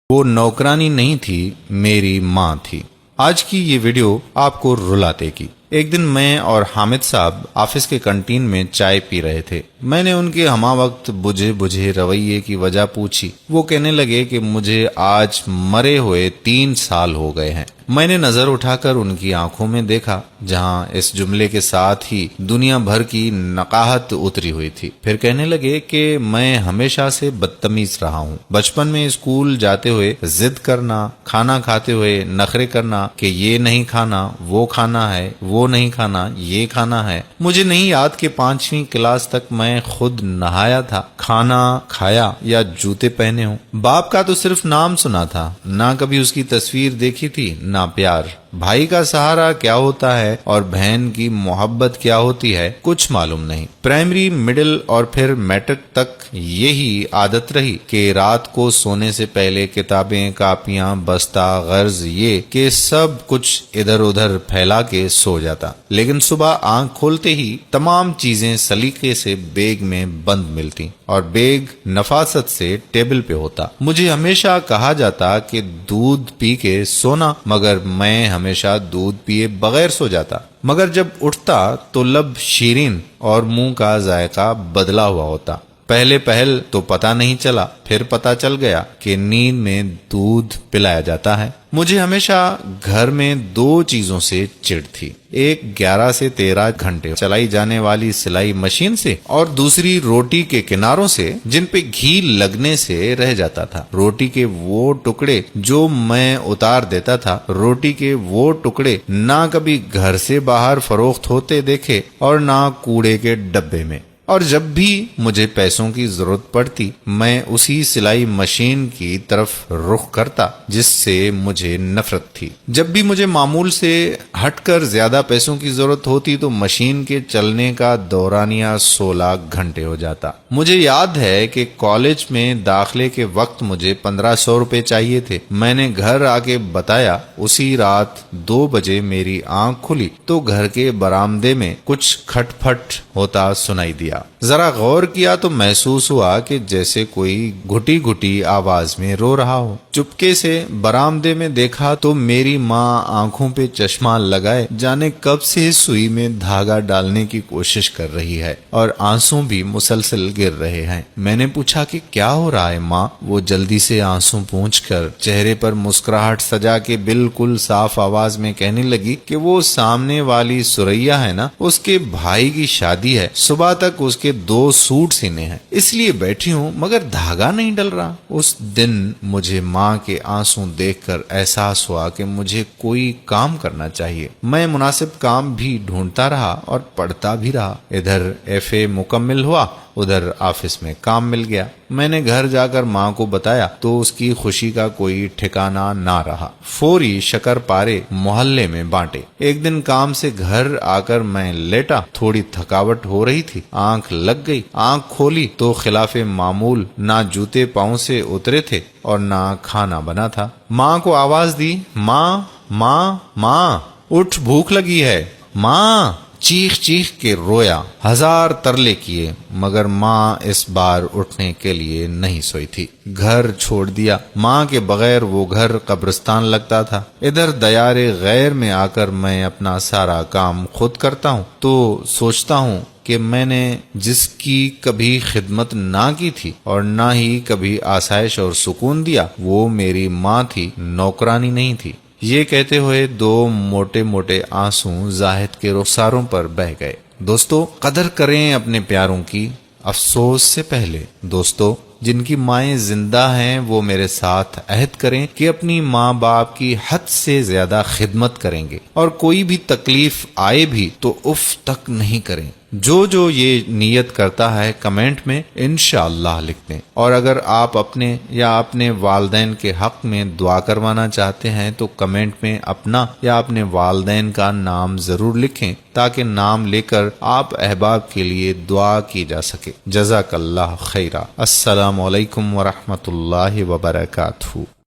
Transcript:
وہ نوکرانی نہیں تھی، میری ماں تھی۔ آج کی یہ ویڈیو آپ کو رلا دے گی۔ ایک دن میں اور حامد صاحب آفس کے کنٹین میں چائے پی رہے تھے۔ میں نے ان کے ہمہ وقت بجھے رویے کی وجہ پوچھی۔ وہ کہنے لگے کہ مجھے آج مرے ہوئے 3 سال ہو گئے ہیں۔ میں نے نظر اٹھا کر ان کی آنکھوں میں دیکھا، جہاں اس جملے کے ساتھ ہی دنیا بھر کی نقاہت اتری ہوئی تھی۔ پھر کہنے لگے کہ میں ہمیشہ سے بدتمیز رہا ہوں۔ بچپن میں اسکول جاتے ہوئے ضد کرنا، کھانا کھاتے ہوئے نخرے کرنا کہ یہ نہیں کھانا، وہ کھانا ہے، وہ نہیں کھانا، یہ کھانا ہے۔ مجھے نہیں یاد کہ 5ویں کلاس تک میں خود نہایا تھا، کھانا کھایا یا جوتے پہنے ہوں۔ باپ کا تو صرف نام سنا تھا، نہ کبھی اس کی تصویر دیکھی تھی، نہ پیار۔ بھائی کا سہارا کیا ہوتا ہے اور بہن کی محبت کیا ہوتی ہے کچھ معلوم نہیں۔ پرائمری، مڈل اور پھر میٹرک تک یہی عادت رہی کہ رات کو سونے سے پہلے کتابیں، کاپیاں، بستہ، غرض یہ کہ سب کچھ ادھر ادھر پھیلا کے سو جاتا، لیکن صبح آنکھ کھولتے ہی تمام چیزیں سلیقے سے بیگ میں بند ملتی اور بیگ نفاست سے ٹیبل پہ ہوتا۔ مجھے ہمیشہ کہا جاتا کہ دودھ پی کے سونا، مگر میں ہمیشہ دودھ پیے بغیر سو جاتا۔ مگر جب اٹھتا تو لب شیرین اور منہ کا ذائقہ بدلا ہوا ہوتا۔ پہل تو پتہ نہیں چلا، پھر پتہ چل گیا کہ نیند میں دودھ پلایا جاتا ہے۔ مجھے ہمیشہ گھر میں 2 چیزوں سے چڑ تھی، ایک 11 سے 13 گھنٹے چلائی جانے والی سلائی مشین سے، اور دوسری روٹی کے کناروں سے جن پہ گھی لگنے سے رہ جاتا تھا۔ روٹی کے وہ ٹکڑے جو میں اتار دیتا تھا، روٹی کے وہ ٹکڑے نہ کبھی گھر سے باہر فروخت ہوتے دیکھے اور نہ کوڑے کے ڈبے میں۔ اور جب بھی مجھے پیسوں کی ضرورت پڑتی، میں اسی سلائی مشین کی طرف رخ کرتا جس سے مجھے نفرت تھی۔ جب بھی مجھے معمول سے ہٹ کر زیادہ پیسوں کی ضرورت ہوتی تو مشین کے چلنے کا دورانیہ 16 گھنٹے ہو جاتا۔ مجھے یاد ہے کہ کالج میں داخلے کے وقت مجھے 1500 روپے چاہیے تھے۔ میں نے گھر آ کے بتایا۔ اسی رات 2 بجے میری آنکھ کھلی تو گھر کے برآمدے میں کچھ کھٹ پھٹ ہوتا سنائی دیا۔ ذرا غور کیا تو محسوس ہوا کہ جیسے کوئی گھٹی گھٹی آواز میں رو رہا ہو۔ چپکے سے برآمدے میں دیکھا تو میری ماں آنکھوں پہ چشمہ لگائے جانے کب سے سوئی میں دھاگا ڈالنے کی کوشش کر رہی ہے، اور آنسو بھی مسلسل گر رہے ہیں۔ میں نے پوچھا کہ کیا ہو رہا ہے ماں؟ وہ جلدی سے آنسو پونچھ کر چہرے پر مسکراہٹ سجا کے بالکل صاف آواز میں کہنے لگی کہ وہ سامنے والی سریا ہے نا، اس کے بھائی کی شادی ہے، صبح تک اس کے 2 سوٹ سینے ہیں، اس لیے بیٹھی ہوں، مگر دھاگا نہیں ڈل رہا۔ اس دن مجھے ماں کے آنسو دیکھ کر احساس ہوا کہ مجھے کوئی کام کرنا چاہیے۔ میں مناسب کام بھی ڈھونڈتا رہا اور پڑھتا بھی رہا۔ ادھر FA مکمل ہوا، ادھر آفس میں کام مل گیا۔ میں نے گھر جا کر ماں کو بتایا تو اس کی خوشی کا کوئی ٹھکانہ نہ رہا۔ فوری شکر پارے محلے میں بانٹے۔ ایک دن کام سے گھر آ کر میں لیٹا، تھوڑی تھکاوٹ ہو رہی تھی، آنکھ لگ گئی۔ آنکھ کھولی تو خلاف معمول نہ جوتے پاؤں سے اترے تھے اور نہ کھانا بنا تھا۔ ماں کو آواز دی، ماں ماں ماں، اٹھ، بھوک لگی ہے، ماں۔ چیخ چیخ کے رویا، 1000 ترلے کیے، مگر ماں اس بار اٹھنے کے لیے نہیں سوئی تھی۔ گھر چھوڑ دیا۔ ماں کے بغیر وہ گھر قبرستان لگتا تھا۔ ادھر دیار غیر میں آ کر میں اپنا سارا کام خود کرتا ہوں تو سوچتا ہوں کہ میں نے جس کی کبھی خدمت نہ کی تھی اور نہ ہی کبھی آسائش اور سکون دیا، وہ میری ماں تھی، نوکرانی نہیں تھی۔ یہ کہتے ہوئے 2 موٹے موٹے آنسو زاہد کے رخساروں پر بہہ گئے۔ دوستو، قدر کریں اپنے پیاروں کی افسوس سے پہلے۔ دوستو، جن کی مائیں زندہ ہیں وہ میرے ساتھ عہد کریں کہ اپنی ماں باپ کی حد سے زیادہ خدمت کریں گے، اور کوئی بھی تکلیف آئے بھی تو اف تک نہیں کریں۔ جو یہ نیت کرتا ہے کمنٹ میں انشاءاللہ لکھ دیں، اور اگر آپ اپنے یا اپنے والدین کے حق میں دعا کروانا چاہتے ہیں تو کمنٹ میں اپنا یا اپنے والدین کا نام ضرور لکھیں تاکہ نام لے کر آپ احباب کے لیے دعا کی جا سکے۔ جزاک اللہ خیرہ۔ السلام علیکم ورحمۃ اللہ وبرکاتہ۔